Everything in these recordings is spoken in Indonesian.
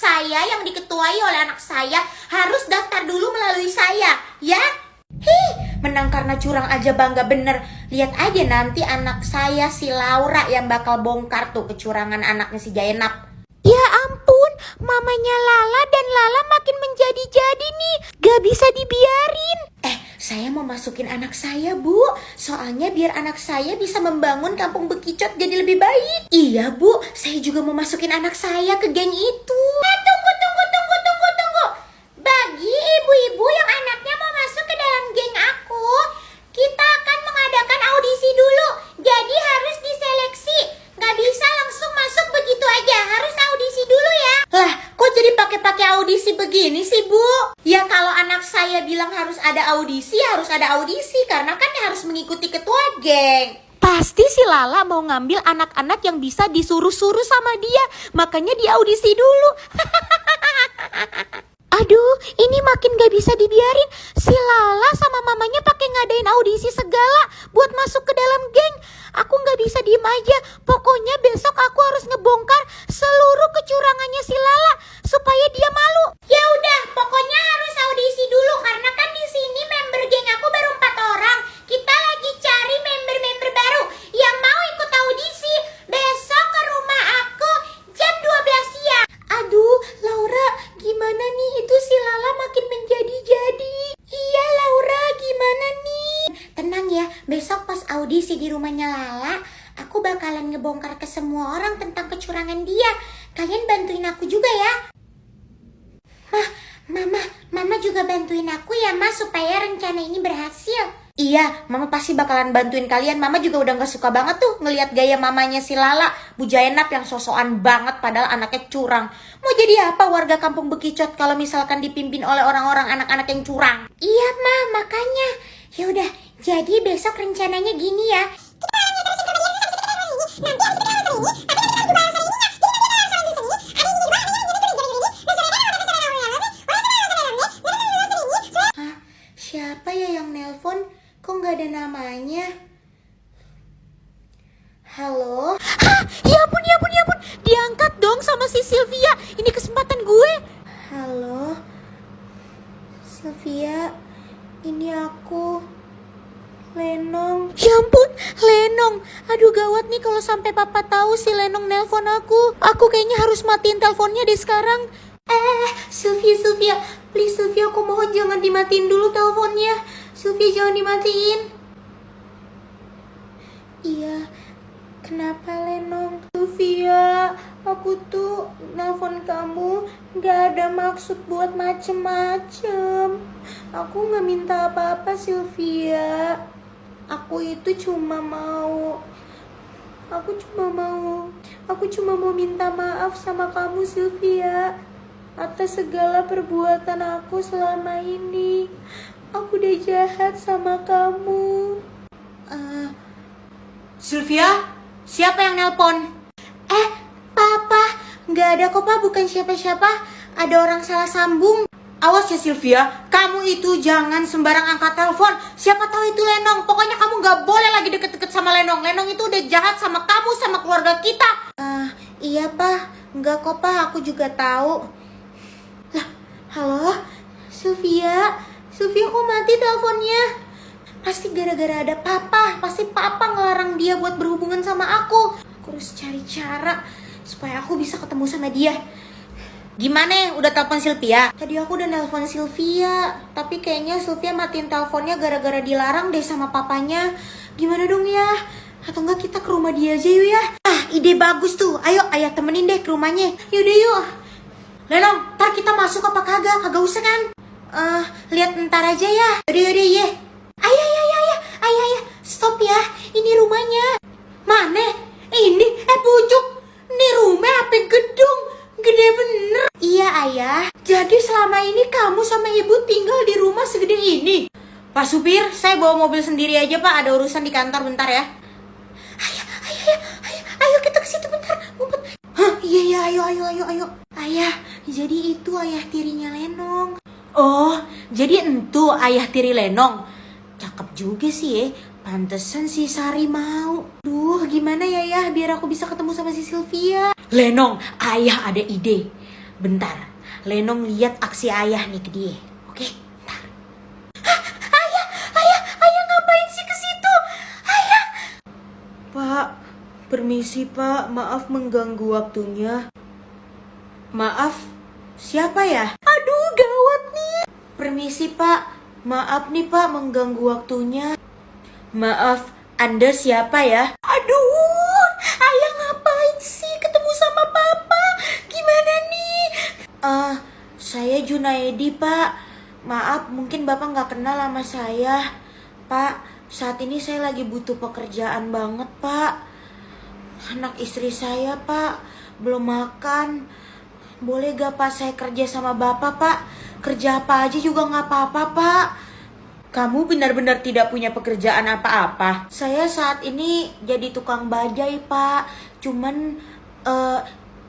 saya yang diketuai oleh anak saya harus daftar dulu melalui saya, ya? Menang karena curang aja bangga bener. Lihat aja nanti anak saya si Laura yang bakal bongkar tuh kecurangan anaknya si Jainab. Ya ampun, mamanya Lala dan Lala makin menjadi-jadi nih. Gak bisa dibiarin. Saya mau masukin anak saya, Bu. Soalnya biar anak saya bisa membangun kampung Bekicot jadi lebih baik. Iya, Bu. Saya juga mau masukin anak saya ke geng itu. Tunggu. Bagi ibu-ibu yang anaknya mau masuk ke dalam geng aku, kita akan mengadakan audisi dulu. Jadi harus diseleksi. Gak bisa langsung masuk begitu aja. Harus audisi dulu ya. Lah, kok jadi pakai audisi begini sih, Bu? Ya kalau anak saya bilang harus ada audisi, harus ada audisi. Karena kan harus mengikuti ketua geng. Pasti si Lala mau ngambil anak-anak yang bisa disuruh-suruh sama dia. Makanya diaudisi dulu. Aduh, ini makin gak bisa dibiarin. Si Lala sama mamanya pakai ngadain audisi segala buat masuk ke dalam geng. Aku gak bisa diem aja. Pokoknya besok aku harus ngebongkar seluruh kecurangannya si Lala supaya dia malu. Ya udah, pokoknya harus audisi dulu karena kan di sini member geng aku baru 4 orang. Kita lagi cari member-member baru yang mau ikut audisi. Besok ke rumah aku jam 12 siang. Aduh, Laura, gimana nih? Itu si Lala makin menjadi-jadi. Iya, Laura, gimana nih? Tenang ya, besok pas audisi di rumahnya Lala, aku bakalan ngebongkar ke semua orang tentang kecurangan dia. Kalian bantuin aku juga ya. Mama juga bantuin aku ya, Mas, supaya rencana ini berhasil. Iya, Mama pasti bakalan bantuin kalian. Mama juga udah gak suka banget tuh ngelihat gaya mamanya si Lala, Bu Jainab yang sosokan banget padahal anaknya curang. Mau jadi apa warga kampung Bekicot kalau misalkan dipimpin oleh orang-orang anak-anak yang curang? Iya, Ma, makanya. Ya udah, jadi besok rencananya gini ya. Siapa ya yang nelpon? Kok nggak ada namanya? Halo? Ya ampun. Diangkat dong sama si Sylvia. Ini kesempatan gue. Halo? Sylvia, ini aku. Lenong. Ya ampun, Lenong. Aduh gawat nih kalau sampai papa tahu si Lenong nelpon aku. Aku kayaknya harus matiin teleponnya deh sekarang. Sylvia, please Sylvia, aku mohon jangan dimatiin dulu teleponnya. Sylvia, jangan dimatiin. Iya, kenapa Lenong? Sylvia, aku tuh nelpon kamu gak ada maksud buat macem-macem. Aku gak minta apa-apa Sylvia. Aku itu cuma mau minta maaf sama kamu Sylvia atas segala perbuatan aku selama ini. Aku udah jahat sama kamu. Sylvia, siapa yang nelpon? Papa, nggak ada kok Pak, bukan siapa-siapa. Ada orang salah sambung. Awas ya Sylvia, kamu itu jangan sembarang angkat telepon. Siapa tahu itu Lenong. Pokoknya kamu nggak boleh lagi deket-deket sama Lenong. Lenong itu udah jahat sama kamu, sama keluarga kita. Iya Pak, nggak kok Pak, aku juga tahu. Lah, halo, Sylvia kok mati teleponnya? Pasti gara-gara ada papa. Pasti papa ngelarang dia buat berhubungan sama aku. Aku harus cari cara supaya aku bisa ketemu sama dia. Gimana? Udah telepon Sylvia? Tadi aku udah nelpon Sylvia, tapi kayaknya Sylvia matiin teleponnya gara-gara dilarang deh sama papanya. Gimana dong ya? Atau enggak kita ke rumah dia aja yuk ya? Ide bagus tuh. Ayo, ayah temenin deh ke rumahnya. Yaudah yuk. Lenong, ntar kita masuk apa kagak? Kagak usah kan? Lihat ntar aja ya. Yaudah ya. Ayah, stop ya. Ini rumahnya. Mana? Ini, pucuk. Ini rumah apa gedung? Gede bener. Iya ayah. Jadi selama ini kamu sama ibu tinggal di rumah segede ini? Pak supir, saya bawa mobil sendiri aja Pak. Ada urusan di kantor bentar ya. Ayo kita ke situ bentar. Ngumpet. Iya, ayo. Ayah, jadi itu ayah tirinya Lenong. Oh, jadi entu ayah tiri Lenong. Cakep juga sih ya. Pantesan si Sari mau. Duh, gimana ya biar aku bisa ketemu sama si Sylvia. Lenong, ayah ada ide. Bentar, Lenong lihat aksi ayah nih ke dia. Oke, bentar. Ayah ngapain sih ke situ? Ayah. Pak, permisi Pak, maaf mengganggu waktunya. Maaf, siapa ya? Aduh, gawat nih. Permisi Pak, maaf nih Pak mengganggu waktunya. Maaf, Anda siapa ya? Aduh, ayah ngapain sih ketemu sama papa? Gimana nih? Saya Junaedi Pak. Maaf, mungkin Bapak nggak kenal sama saya. Pak, saat ini saya lagi butuh pekerjaan banget Pak. Anak istri saya Pak, belum makan. Boleh gak Pak saya kerja sama Bapak Pak? Kerja apa aja juga gak apa-apa Pak. Kamu benar-benar tidak punya pekerjaan apa-apa. Saya saat ini jadi tukang bajai Pak. Cuman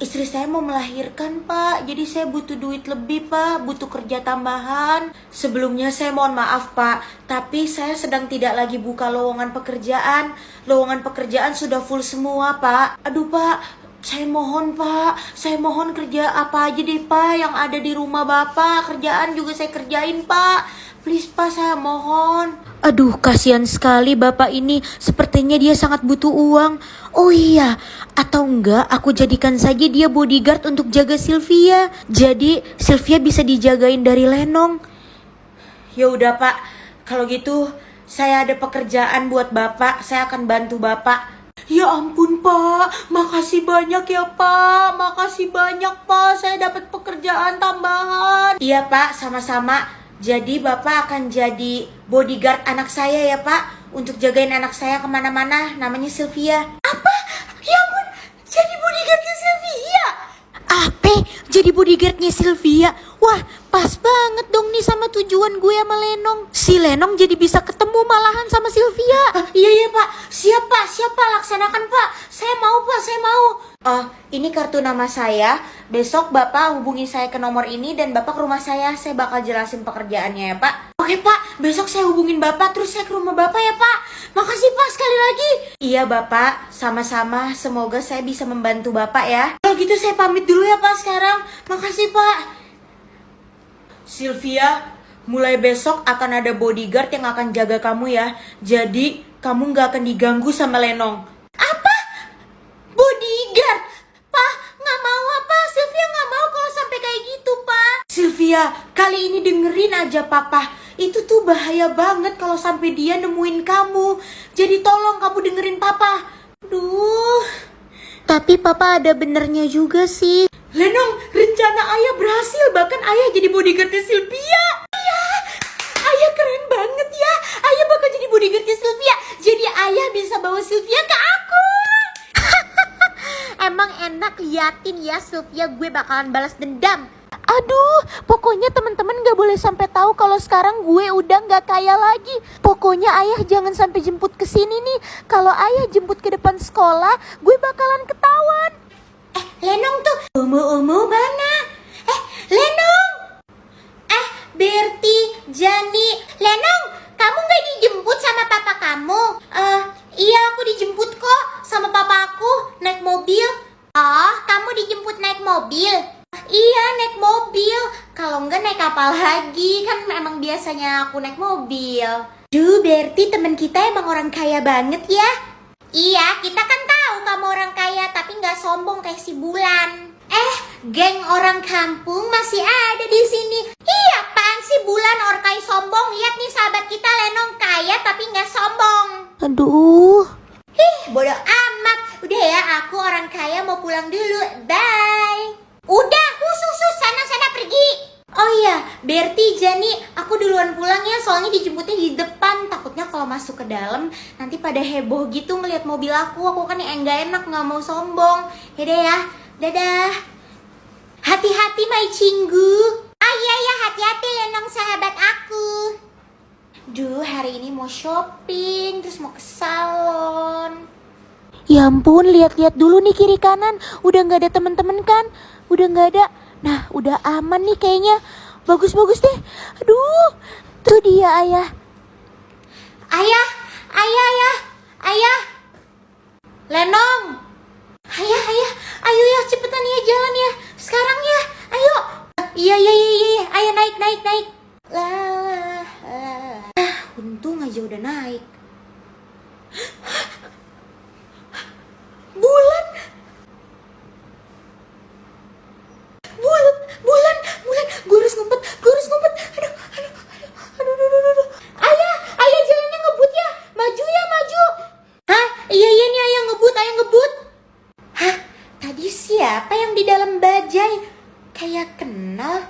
istri saya mau melahirkan Pak. Jadi saya butuh duit lebih Pak. Butuh kerja tambahan. Sebelumnya saya mohon maaf Pak, tapi saya sedang tidak lagi buka lowongan pekerjaan. Lowongan pekerjaan sudah full semua Pak. Aduh Pak, saya mohon Pak, saya mohon kerja apa aja deh Pak yang ada di rumah Bapak. Kerjaan juga saya kerjain Pak. Please Pak, saya mohon. Aduh, kasihan sekali Bapak ini. Sepertinya dia sangat butuh uang. Oh iya, atau enggak aku jadikan saja dia bodyguard untuk jaga Sylvia. Jadi Sylvia bisa dijagain dari Lenong. Ya udah Pak, kalau gitu saya ada pekerjaan buat Bapak. Saya akan bantu Bapak. Ya ampun Pak, makasih banyak ya Pak. Makasih banyak Pak, saya dapat pekerjaan tambahan. Iya Pak, sama-sama. Jadi Bapak akan jadi bodyguard anak saya ya Pak. Untuk jagain anak saya kemana-mana. Namanya Sylvia. Apa? Ya ampun, jadi bodyguardnya Sylvia? Apa? Jadi bodyguardnya Sylvia? Wah, pas banget dong nih sama tujuan gue sama Lenong. Si Lenong jadi bisa ketemu malahan sama Sylvia. Iya Pak, siap Pak, laksanakan Pak. Saya mau Pak, saya mau. Ini kartu nama saya. Besok Bapak hubungi saya ke nomor ini dan Bapak ke rumah saya bakal jelasin pekerjaannya ya Pak. Oke Pak, besok saya hubungin Bapak terus saya ke rumah Bapak ya Pak. Makasih Pak sekali lagi. Iya Bapak, sama-sama. Semoga saya bisa membantu Bapak ya. Kalau gitu saya pamit dulu ya Pak sekarang. Makasih Pak. Sylvia, mulai besok akan ada bodyguard yang akan jaga kamu ya. Jadi kamu gak akan diganggu sama Lenong. Apa? Bodyguard? Pak, gak mau apa? Sylvia gak mau kalau sampai kayak gitu Pak. Sylvia, kali ini dengerin aja Papa. Itu tuh bahaya banget kalau sampai dia nemuin kamu. Jadi tolong kamu dengerin Papa. Aduh. Tapi Papa ada benernya juga sih. Lenong, rencana ayah berhasil. Bahkan ayah jadi bodyguardnya Sylvia. Iya, ayah keren banget ya. Ayah bakal jadi bodyguardnya Sylvia. Jadi ayah bisa bawa Sylvia ke aku. Emang enak liatin ya Sylvia, gue bakalan balas dendam. Aduh, pokoknya teman-teman gak boleh sampai tahu kalau sekarang gue udah gak kaya lagi. Pokoknya ayah jangan sampai jemput ke sini nih. Kalau ayah jemput ke depan sekolah, gue bakalan ketahuan. Lenong tuh, Umu mana? Lenong. Berti, Jani, Lenong, kamu gak dijemput sama papa kamu? Iya aku dijemput kok sama papa aku naik mobil. Oh, kamu dijemput naik mobil? Iya naik mobil. Kalau enggak naik kapal lagi. Kan emang biasanya aku naik mobil. Duh Berti, temen kita emang orang kaya banget ya. Iya, kita kan tahu kamu orang kaya, tapi nggak sombong kayak si Bulan. Geng orang kampung masih ada di sini. Iya, apaan sih Bulan orang kaya sombong? Lihat nih sahabat kita Lenong kaya tapi nggak sombong. Aduh. Bodoh amat. Udah ya, aku orang kaya mau pulang dulu. Bye. Udah, khusus sana pergi. Oh iya, Berti, Jani, aku duluan pulang ya, soalnya dijemputnya di depan. Takutnya kalau masuk ke dalam nanti pada heboh gitu ngeliat mobil aku kan yang gak enak, gak mau sombong. Yaudah ya, dadah. Hati-hati my cinggu. Iya, hati-hati Lenong sahabat aku. Duh, hari ini mau shopping, terus mau ke salon. Ya ampun, lihat-lihat dulu nih kiri kanan. Udah gak ada temen-temen kan? Udah gak ada. Nah, udah aman nih kayaknya. Bagus-bagus deh. Aduh, tuh dia ayah. Ayah. Lenong. Ayah. Ayo ya, cepetan ya jalan ya. Sekarang ya. di dalam bajai. Kayak kenal.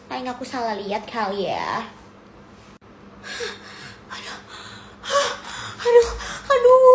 Paling aku salah lihat kali ya. Aduh,